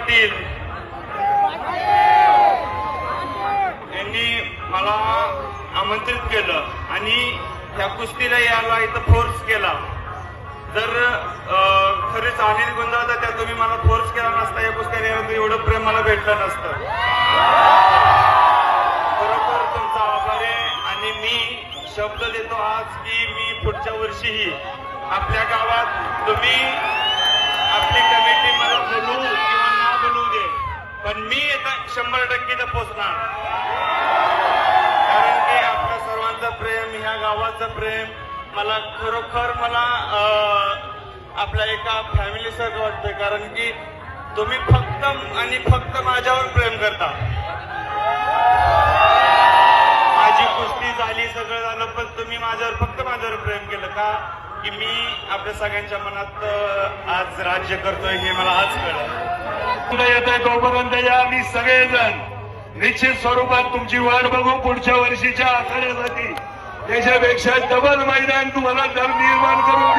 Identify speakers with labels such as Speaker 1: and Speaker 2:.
Speaker 1: पाटील यांनी मला आमंत्रित केलं आणि ह्या कुस्तीला यायला इथं फोर्स केला. जर खरेच अनिल गोंधळ त्या तुम्ही मला फोर्स केला नसता या कुस्त्याला यायला एवढं प्रेम मला भेटलं नसतं. बरोबर तुमचा आभार आहे आणि मी शब्द देतो आज की मी पुढच्या वर्षीही आपल्या गावात तुम्ही आपली कमिटी मला बोलू किंवा ना बोलू दे पण मी 100% पोचणार. कारण की आपल्या सर्वांचं प्रेम ह्या गावाचं प्रेम मला खरोखर मला आपल्या एका फॅमिलीसारखं वाटतंय. कारण की तुम्ही फक्त आणि फक्त माझ्यावर प्रेम करता. माझी कुस्ती झाली सगळं झालं पण तुम्ही फक्त माझ्यावर प्रेम केलं का की मी आपल्या सगळ्यांच्या मनात आज राज्य करतोय हे मला आज कळलं.
Speaker 2: येत आहे तोपर्यंत या आम्ही सगळेजण निश्चित स्वरूपात तुमची वाट बघू. पुढच्या वर्षीच्या आखाड्यासाठी त्याच्यापेक्षा डबल मैदान तुम्हाला दर निर्माण करून